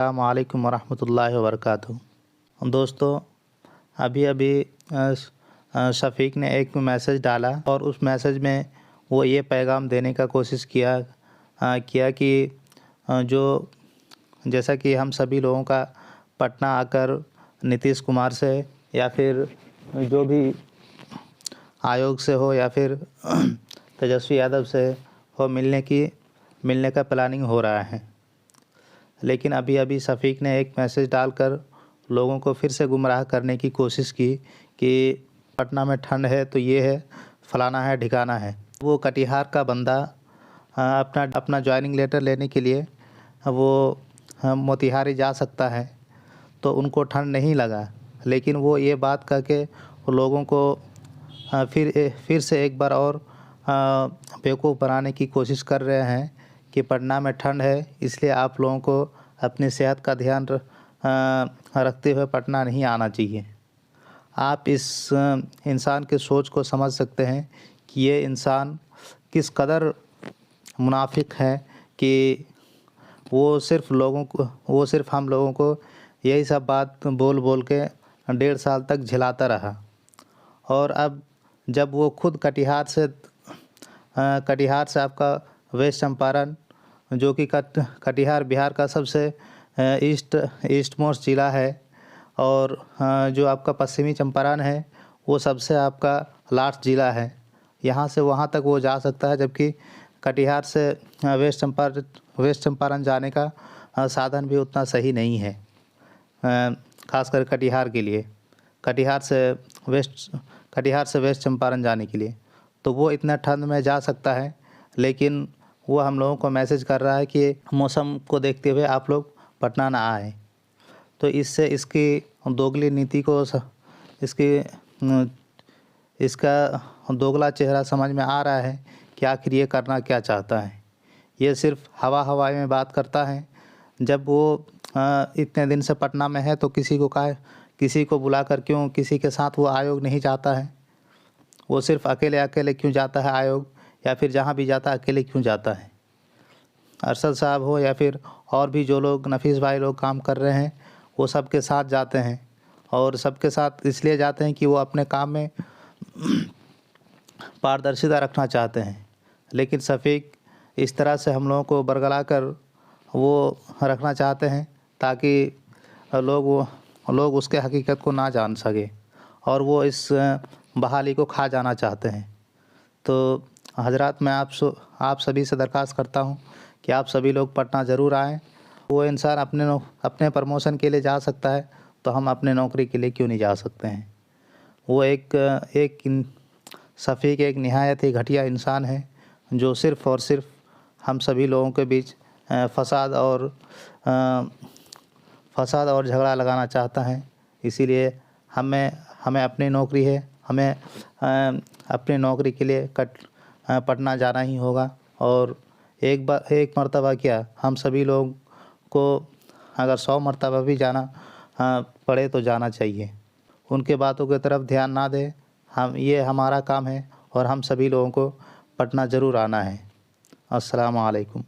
अस्सलामु अलैकुम वरहमतुल्लाहि वबरकातुहू। दोस्तों, अभी अभी शफ़ीक ने एक मैसेज डाला और उस मैसेज में वो ये पैगाम देने का कोशिश किया कि जो जैसा कि हम सभी लोगों का पटना आकर नीतीश कुमार से या फिर जो भी आयोग से हो या फिर तेजस्वी यादव से हो मिलने का प्लानिंग हो रहा है। लेकिन अभी अभी शफ़ीक ने एक मैसेज डालकर लोगों को फिर से गुमराह करने की कोशिश की कि पटना में ठंड है तो ये है, फलाना है, ठिकाना है। वो कटिहार का बंदा अपना जॉइनिंग लेटर लेने के लिए वो मोतिहारी जा सकता है, तो उनको ठंड नहीं लगा। लेकिन वो ये बात कह के लोगों को फिर से एक बार और बेवकूफ़ बनाने की कोशिश कर रहे हैं कि पटना में ठंड है, इसलिए आप लोगों को अपनी सेहत का ध्यान रखते हुए पटना नहीं आना चाहिए। आप इस इंसान के सोच को समझ सकते हैं कि ये इंसान किस कदर मुनाफिक है कि वो सिर्फ हम लोगों को यही सब बात बोल बोल के 1.5 साल तक झिलाता रहा। और अब जब वो खुद कटिहार से आपका वेस्ट चंपारण, जो कि कटिहार बिहार का सबसे ईस्ट मोस्ट ज़िला है, और जो आपका पश्चिमी चंपारण है वो सबसे आपका लास्ट ज़िला है। यहाँ से वहाँ तक वो जा सकता है, जबकि कटिहार से वेस्ट चंपारण जाने का साधन भी उतना सही नहीं है, खासकर कटिहार के लिए, कटिहार से वेस्ट चंपारण जाने के लिए। तो वो इतना ठंड में जा सकता है, लेकिन वो हम लोगों को मैसेज कर रहा है कि मौसम को देखते हुए आप लोग पटना ना आए। तो इससे इसकी दोगली नीति को इसका दोगला चेहरा समझ में आ रहा है कि आखिर ये करना क्या चाहता है। ये सिर्फ हवा में बात करता है। जब वो इतने दिन से पटना में है तो किसी को बुलाकर क्यों किसी के साथ वो आयोग नहीं जाता है? वो सिर्फ अकेले क्यों जाता है आयोग, या फिर जहाँ भी जाता है अकेले क्यों जाता है? अरशद साहब हो या फिर और भी जो लोग, नफीस भाई लोग काम कर रहे हैं, वो सबके साथ जाते हैं। और सबके साथ इसलिए जाते हैं कि वो अपने काम में पारदर्शिता रखना चाहते हैं। लेकिन शफ़ीक इस तरह से हम लोगों को बरगला कर वो रखना चाहते हैं ताकि लोग उसके हकीकत को ना जान सके, और वो इस बहाली को खा जाना चाहते हैं। तो हजरात, मैं आप सभी से दरख्वास्त करता हूँ कि आप सभी लोग पटना ज़रूर आएँ। वो इंसान अपने प्रमोशन के लिए जा सकता है, तो हम अपने नौकरी के लिए क्यों नहीं जा सकते हैं? वो शफ़ीक एक निहायत ही घटिया इंसान है, जो सिर्फ़ और सिर्फ हम सभी लोगों के बीच फसाद और झगड़ा लगाना चाहता है। इसीलिए हमें अपनी नौकरी है, हमें अपनी नौकरी के लिए पटना जाना ही होगा। और एक मर्तबा क्या, हम सभी लोग को अगर 100 मर्तबा भी जाना पड़े तो जाना चाहिए। उनके बातों की तरफ ध्यान ना दें। ये हमारा काम है और हम सभी लोगों को पटना ज़रूर आना है। अस्सलामु अलैकुम।